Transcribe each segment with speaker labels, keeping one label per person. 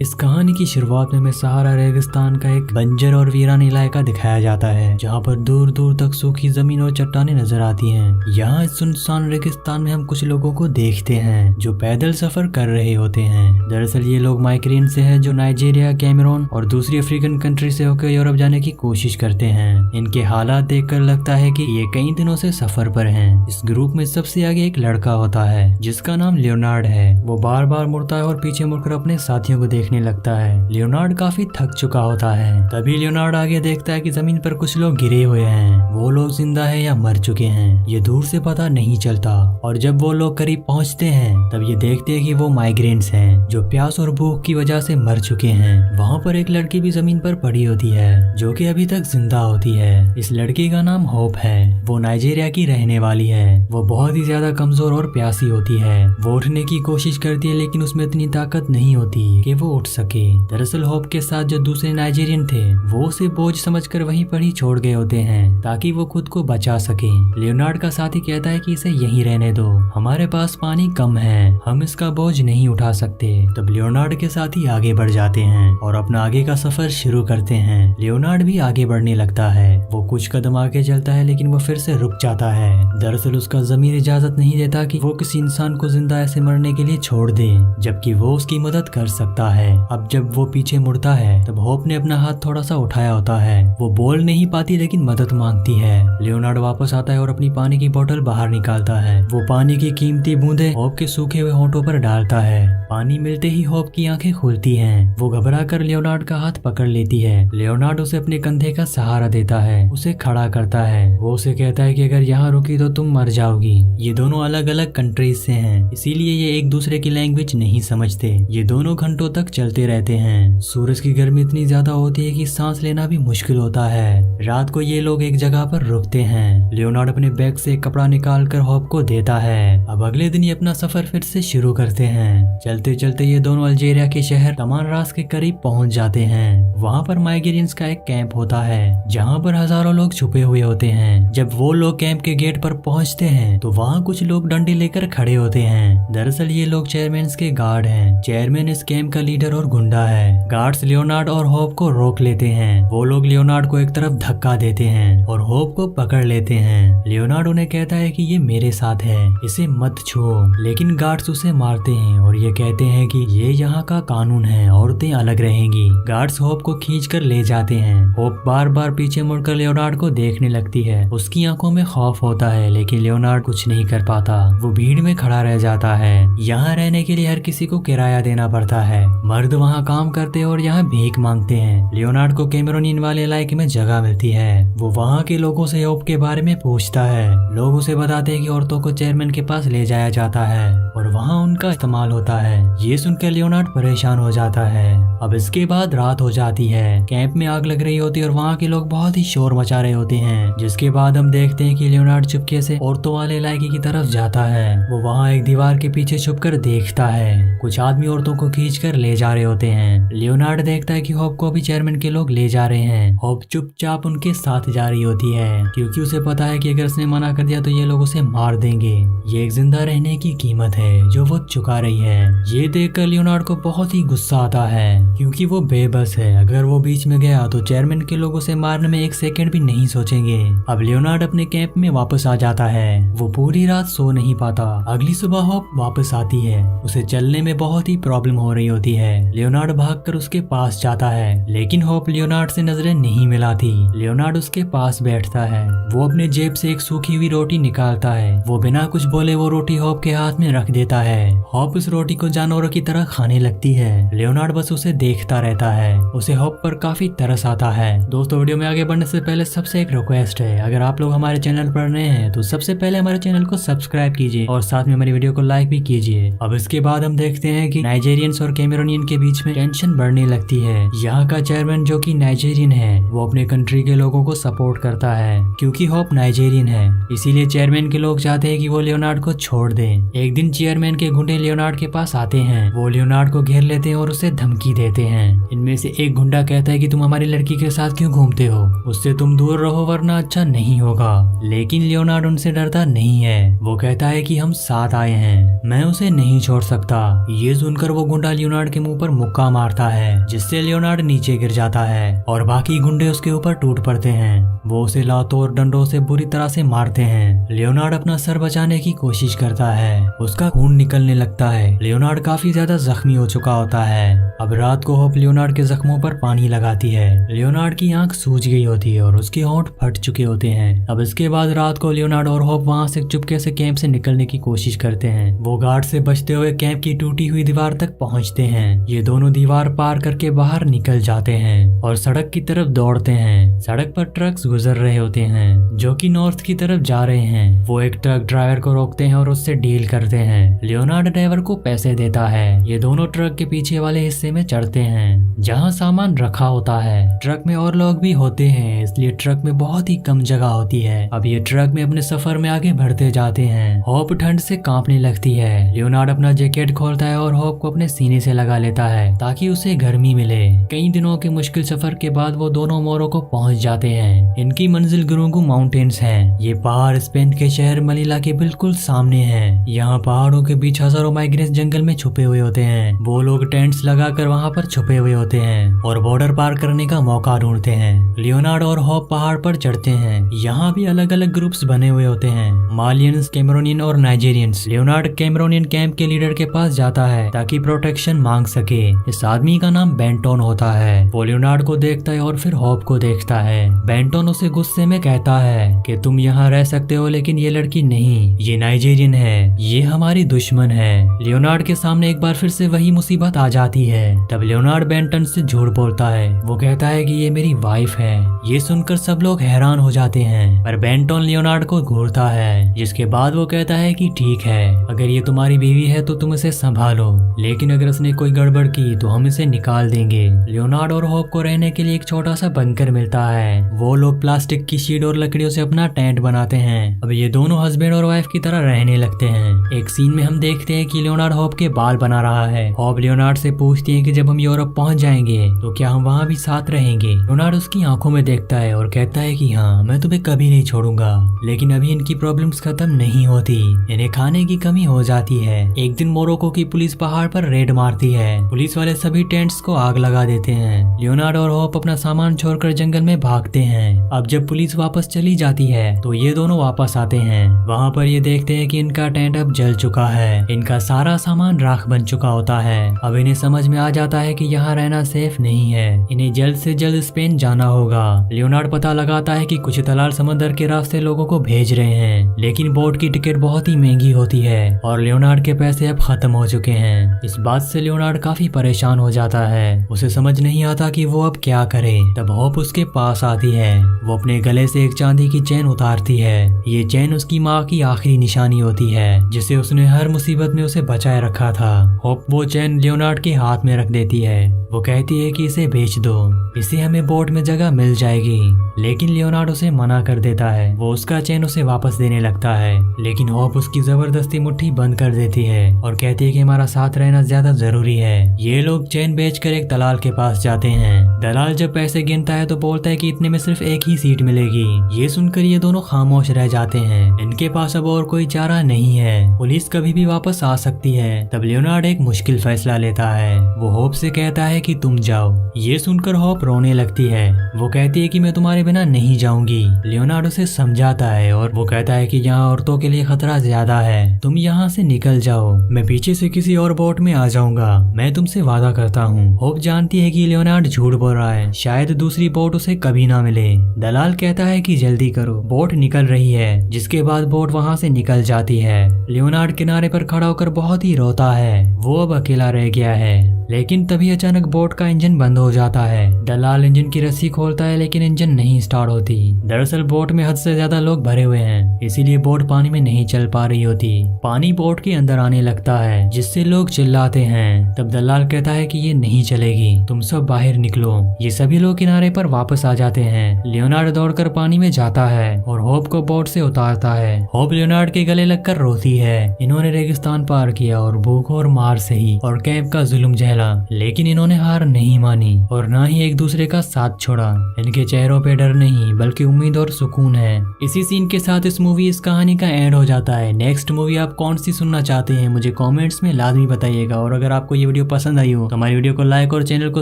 Speaker 1: इस कहानी की शुरुआत में सहारा रेगिस्तान का एक बंजर और वीरान इलाका दिखाया जाता है, जहाँ पर दूर दूर तक सूखी जमीन और चट्टानें नजर आती हैं। यहाँ इस सुनसान रेगिस्तान में हम कुछ लोगों को देखते हैं जो पैदल सफर कर रहे होते हैं। दरअसल ये लोग माइग्रेंट से हैं जो नाइजीरिया, कैमरून और दूसरी अफ्रीकन कंट्री से होकर यूरोप जाने की कोशिश करते हैं। इनके हालात देखकर लगता है कि ये कई दिनों से सफर पर हैं। इस ग्रुप में सबसे आगे एक लड़का होता है जिसका नाम लियोनार्ड है। वो बार बार मुड़ता है और पीछे मुड़कर अपने साथियों को देखने लगता है। लियोनार्ड काफी थक चुका होता है। तभी लियोनार्ड आगे देखता है कि जमीन पर कुछ लोग गिरे हुए हैं। वो लोग जिंदा है या मर चुके हैं ये दूर से पता नहीं चलता। और जब वो लोग करीब पहुंचते हैं तब ये देखते हैं कि वो माइग्रेंट्स हैं जो प्यास और भूख की वजह से मर चुके हैं। वहाँ पर एक लड़की भी जमीन पर पड़ी होती है जो कि अभी तक जिंदा होती है। इस लड़की का नाम होप है। वो नाइजीरिया की रहने वाली है। वो बहुत ही ज्यादा कमजोर और प्यासी होती है। वो उठने की कोशिश करती है लेकिन उसमें इतनी ताकत नहीं होती कि वो उठ सके। दरअसल होप के साथ जो दूसरे नाइजीरियन थे वो उसे बोझ समझकर वहीं पर ही छोड़ गए होते हैं ताकि वो खुद को बचा सके। लियोनार्ड का साथी कहता है कि इसे यहीं रहने दो, हमारे पास पानी कम है, हम इसका बोझ नहीं उठा सकते। तब लियोनार्ड के साथी आगे बढ़ जाते हैं और अपना आगे का सफर शुरू करते हैं। लियोनार्ड भी आगे बढ़ने लगता है। वो कुछ कदम आगे चलता है लेकिन वो फिर से रुक जाता है। दरअसल उसका ज़मीर इजाजत नहीं देता कि वो किसी इंसान को जिंदा ऐसे मरने के लिए छोड़ दे, जबकि वो उसकी मदद कर सकता है। अब जब वो पीछे मुड़ता है तब होप ने अपना हाथ थोड़ा सा उठाया होता है। वो बोल नहीं पाती लेकिन मदद मांगती है। लियोनार्ड वापस आता है और अपनी पानी की बोतल बाहर निकालता है। वो पानी की कीमती बूंदें होप के सूखे हुए होंठों पर डालता है। पानी मिलते ही होप की आंखें खुलती हैं। वो घबरा कर लियोनार्ड का हाथ पकड़ लेती है। लियोनार्ड उसे अपने कंधे का सहारा देता है, उसे खड़ा करता है। वो उसे कहता है कि अगर यहाँ रुकी तो तुम मर जाओगी। ये दोनों अलग अलग कंट्रीज से हैं, इसीलिए ये एक दूसरे की लैंग्वेज नहीं समझते। ये दोनों घंटों तक चलते रहते हैं। सूरज की गर्मी इतनी ज्यादा होती है कि सांस लेना भी मुश्किल होता है। रात को ये लोग एक जगह पर रुकते हैं। लियोनार्ड अपने बैग से एक कपड़ा निकाल कर होप को देता है। अब अगले दिन ये अपना सफर फिर से शुरू करते हैं। चलते चलते ये दोनों अल्जीरिया के शहर तमानरास के करीब पहुंच जाते हैं। वहाँ पर माइग्रेंट्स का एक कैंप होता है जहाँ पर हजारों लोग छुपे हुए होते हैं। जब वो लोग कैंप के गेट पर पहुँचते हैं तो वहाँ कुछ लोग डंडे लेकर खड़े होते हैं। दरअसल ये लोग चेयरमैन के गार्ड हैं। चेयरमैन इस कैंप का लीडर और गुंडा है। गार्ड्स लियोनार्ड और होप को रोक लेते हैं। वो लोग लियोनार्ड को एक तरफ धक्का देते हैं और होप को पकड़ लेते हैं। लियोनार्ड उन्हें कहता है कि ये मेरे साथ है, इसे मत छुओ, लेकिन गार्ड्स उसे मारते हैं और ये कहते हैं कि ये यहाँ का कानून है, औरतें अलग रहेंगी। गार्ड्स होप को खींच कर ले जाते हैं। होप बार बार पीछे मुड़कर लियोनार्ड को देखने लगती है। उसकी आंखों में खौफ होता है लेकिन लियोनार्ड कुछ नहीं कर पाता। वो भीड़ में खड़ा रह जाता है। यहाँ रहने के लिए हर किसी को किराया देना पड़ता है। मर्द वहाँ काम करते हैं और यहाँ भीख मांगते हैं। लियोनार्ड को कैमरूनियन वाले इलाके में जगह मिलती है। वो वहाँ के लोगों से होप के बारे में पूछता है। लोग उसे बताते हैं कि औरतों को चेयरमैन के पास ले जाया जाता है और वहाँ उनका इस्तेमाल होता है। ये सुनकर लियोनार्ड परेशान हो जाता है। अब इसके बाद रात हो जाती है। कैंप में आग लग रही होती है और वहाँ के लोग बहुत ही शोर मचा रहे होते हैं। जिसके बाद हम देखते हैं कि लियोनार्ड चुपके से औरतों वाले इलाके की तरफ जाता है। वो वहाँ एक दीवार के पीछे छुपकर देखता है। कुछ आदमी औरतों को खींचकर ले जा रहे होते हैं। लियोनार्ड देखता है कि होप को भी चेयरमैन के लोग ले जा रहे हैं। होप चुपचाप उनके साथ जा रही होती है क्योंकि उसे पता है कि अगर उसने मना कर दिया तो ये लोग उसे मार देंगे। ये एक जिंदा रहने की कीमत है जो वो चुका रही है। ये देखकर लियोनार्ड को बहुत ही गुस्सा आता है क्योंकि वो बेबस है। अगर वो बीच में गया तो चेयरमैन के लोग उसे मारने में एक सेकंड भी नहीं सोचेंगे। अब लियोनार्ड अपने कैंप में वापस आ जाता है। वो पूरी रात सो नहीं पाता। अगली सुबह होप वापस आती है। उसे चलने में बहुत ही प्रॉब्लम हो रही होती है। लियोनार्ड भागकर उसके पास जाता है लेकिन होप लियोनार्ड से नजरें नहीं मिलाती। लियोनार्ड उसके पास बैठता है। वो अपने जेब से एक सूखी हुई रोटी निकालता है। वो बिना कुछ बोले वो रोटी होप के हाथ में रख देता है। होप उस रोटी को जानवरों की तरह खाने लगती है। लियोनार्ड बस उसे देखता रहता है। उसे होप पर काफी तरस आता है। दोस्तों वीडियो में आगे बढ़ने से पहले सबसे एक रिक्वेस्ट है, अगर आप लोग हमारे चैनल पर नए हैं तो सबसे पहले हमारे चैनल को सब्सक्राइब कीजिए और साथ में हमारी वीडियो को लाइक भी कीजिए। अब इसके बाद हम देखते हैं कि नाइजीरियंस और कैमरूनियन के बीच में टेंशन बढ़ने लगती है। यहाँ का चेयरमैन जो कि नाइजीरियन है वो अपने कंट्री के लोगों को सपोर्ट करता है क्योंकि होप नाइजीरियन है। इसीलिए चेयरमैन के लोग चाहते हैं कि वो लियोनार्ड को छोड़ दे। एक दिन चेयरमैन के गुंडे लियोनार्ड के पास आते हैं। वो लियोनार्ड को घेर लेते हैं और उसे धमकी देते हैं। इनमें से एक गुंडा कहता है कि तुम हमारी लड़की के साथ क्यों घूमते हो, उससे तुम दूर रहो वरना अच्छा नहीं होगा। लेकिन लियोनार्ड उनसे डरता नहीं है। वो कहता है कि हम साथ आए हैं, मैं उसे नहीं छोड़ सकता। ये सुनकर वो गुंडा लियोनार्ड के मुंह मुंह पर मुक्का मारता है, जिससे लियोनार्ड नीचे गिर जाता है और बाकी गुंडे उसके ऊपर टूट पड़ते हैं। वो उसे लातों और डंडों से बुरी तरह से मारते हैं। लियोनार्ड अपना सर बचाने की कोशिश करता है, उसका खून निकलने लगता है। लियोनार्ड काफी ज्यादा जख्मी हो चुका होता है। अब रात को होप लियोनार्ड के जख्मों पर पानी लगाती है। लियोनार्ड की आंख सूज गई होती है और उसके होंठ फट चुके होते हैं। अब इसके बाद रात को लियोनार्ड और होप वहां से चुपके से कैंप से निकलने की कोशिश करते हैं। वो गार्ड से बचते हुए कैंप की टूटी हुई दीवार तक पहुंचते हैं। ये दोनों दीवार पार करके बाहर निकल जाते हैं और सड़क की तरफ दौड़ते हैं। सड़क पर ट्रक्स गुजर रहे होते हैं जो कि नॉर्थ की तरफ जा रहे हैं। वो एक ट्रक ड्राइवर को रोकते हैं और उससे डील करते हैं। लियोनार्ड ड्राइवर को पैसे देता है। ये दोनों ट्रक के पीछे वाले हिस्से में चढ़ते हैं जहां सामान रखा होता है। ट्रक में और लोग भी होते हैं, इसलिए ट्रक में बहुत ही कम जगह होती है। अब ये ट्रक में अपने सफर में आगे बढ़ते जाते हैं। होप ठंड से कांपने लगती है। लियोनार्ड अपना जैकेट खोलता है और होप को अपने सीने से लगा लेता है ताकि उसे गर्मी मिले। कई दिनों के मुश्किल सफर के बाद वो दोनों मोरो को पहुंच जाते हैं। इनकी मंजिल गुरुंगू माउंटेन्स है। ये पहाड़ स्पेन के शहर मनीला के बिल्कुल सामने है। यहाँ पहाड़ों के बीच हजारों माइग्रेंट्स जंगल में छुपे हुए होते हैं। वो लोग टेंट्स लगाकर वहाँ पर छुपे हुए होते हैं और बॉर्डर पार करने का मौका ढूंढते हैं। लियोनार्ड और होप पहाड़ पर चढ़ते हैं। यहाँ भी अलग अलग ग्रुप्स बने हुए होते हैं, मालियंस, कैमरोनियन और नाइजीरियंस। लियोनार्ड कैमरोनियन कैंप के लीडर के पास जाता है ताकि प्रोटेक्शन मांग सके। इस आदमी का नाम बेंटोन होता है। वो लियोनार्ड को देखता है और फिर होप को देखता है। बेंटोन उसे गुस्से में कहता है कि तुम यहाँ रह सकते हो लेकिन ये लड़की नहीं, ये नाइजीरियन है, ये हमारी दुश्मन है। लियोनार्ड के सामने एक बार फिर से वही मुसीबत आ जाती है। तब लियोनार्ड बेंटन से झूठ बोलता है। वो कहता है कि ये मेरी वाइफ है। ये सुनकर सब लोग हैरान हो जाते हैं, पर बेंटोन लियोनार्ड को घूरता है, जिसके बाद वो कहता है कि ठीक है, अगर ये तुम्हारी बीवी है तो तुम इसे संभालो, लेकिन अगर उसने कोई गड़बड़ की तो हम इसे निकाल देंगे। लियोनार्ड और होप को रहने के लिए एक छोटा सा बंकर मिलता है। वो लोग प्लास्टिक की शीट और लकड़ियों से अपना टेंट बनाते हैं। अब ये दोनों हस्बैंड और वाइफ की तरह रहने लगते हैं। एक सीन में हम देखते हैं कि लियोनार्ड होप के बाल बना रहा है। होप लियोनार्ड से पूछती है कि जब हम यूरोप पहुंच जाएंगे तो क्या हम वहाँ भी साथ रहेंगे। लियोनार्ड उसकी आंखों में देखता है और कहता है कि हाँ, मैं तुम्हें कभी नहीं छोड़ूंगा। लेकिन अभी इनकी प्रॉब्लम्स खत्म नहीं होती, इन्हें खाने की कमी हो जाती है। एक दिन मोरक्को की पुलिस पहाड़ पर रेड मारती है। पुलिस वाले सभी टेंट्स को आग लगा देते हैं। लियोनार्ड और होप अपना सामान छोड़कर जंगल में भागते हैं। अब जब पुलिस वापस चली जाती है तो ये दोनों वापस आते हैं। वहाँ पर ये देखते हैं कि इनका टेंट अब जल चुका है। इनका सारा सामान राख बन चुका होता है। अब इन्हें समझ में आ जाता है कि यहाँ रहना सेफ नहीं है। इन्हें जल्द से जल्द स्पेन जाना होगा। लियोनार्ड पता लगाता है कि कुछ दलाल समंदर के रास्ते लोगों को भेज रहे हैं, लेकिन बोट की टिकट बहुत ही महंगी होती है और लियोनार्ड के पैसे अब खत्म हो चुके हैं। इस बात से लियोनार्ड काफी परेशान हो जाता है। उसे समझ नहीं आता कि वो अब क्या करे। तब होप उसके पास आती है। वो अपने गले से एक चांदी की चेन उतारती है। ये चेन उसकी माँ की आखिरी निशानी होती है, जिसे उसने हर मुसीबत में उसे बचाए रखा था। होप वो चेन लियोनार्ड के हाथ में रख देती है। वो कहती है कि इसे बेच दो, इसे हमें बोट में जगह मिल जाएगी, लेकिन लियोनार्ड उसे मना कर देता है। वो उसका चेन उसे वापस देने लगता है, लेकिन होप उसकी जबरदस्ती मुट्ठी बंद कर देती है और कहती है कि हमारा साथ रहना ज्यादा जरूरी है। ये लोग चेन बेचकर एक दलाल के पास जाते हैं। दलाल जब पैसे गिनता है तो बोलता है कि इतने में सिर्फ एक ही सीट मिलेगी। ये सुनकर ये दोनों खामोश रह जाते हैं। इनके पास अब और कोई चारा नहीं है, पुलिस कभी भी वापस आ सकती है। तब लियोनार्ड एक मुश्किल फैसला लेता है। वो होप से कहता है कि तुम जाओ। ये सुनकर होप रोने लगती है। वो कहती है कि मैं तुम्हारे बिना नहीं जाऊंगी। लियोनार्ड उसे समझाता है और वो कहता है कि यहाँ औरतों के लिए खतरा ज्यादा है, तुम यहाँ से निकल जाओ, मैं पीछे से किसी और बोट में आ जाऊंगा, मैं तुमसे वादा करता हूँ। होप जानती है कि लियोनार्ड झूठ बोल रहा है, शायद दूसरी बोट उसे कभी ना मिले। दलाल कहता है कि जल्दी करो, बोट निकल रही है, जिसके बाद बोट वहाँ से निकल जाती है। लियोनार्ड किनारे पर खड़ा होकर बहुत ही रोता है। वो अब अकेला रह गया है। लेकिन तभी अचानक बोट का इंजन बंद हो जाता है। दलाल इंजन की रस्सी खोलता है, लेकिन इंजन नहीं स्टार्ट होती। दरअसल बोट में हद से ज्यादा लोग भरे हुए हैं, इसीलिए बोट पानी में नहीं चल पा रही होती। पानी बोट के अंदर आने लगता है, जिससे लोग चिल्लाते हैं। तब दलाल कहता है कि ये नहीं चलेगी, तुम सब बाहर निकलो। ये सभी लोग किनारे पर वापस आ जाते हैं। लियोनार्ड दौड़कर पानी में जाता है और होप को बोट से उतारता है। होप लियोनार्ड के गले लगकर रोती है। इन्होंने रेगिस्तान पार किया और भूख और मार सही और कैंप का जुल्म झेला, लेकिन इन्होंने हार नहीं मानी और ना ही एक दूसरे का साथ छोड़ा। इनके चेहरों पे डर नहीं बल्कि उम्मीद और सुकून है। इसी सीन के साथ इस कहानी का एंड हो जाता है। नेक्स्ट मूवी आप कौन सी सुनना चाहते हैं मुझे कमेंट्स में लाजमी बताइएगा, और अगर आपको ये वीडियो पसंद आई हो तो हमारी वीडियो को लाइक और चैनल को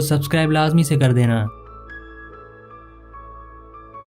Speaker 1: सब्सक्राइब लाजमी से कर देना।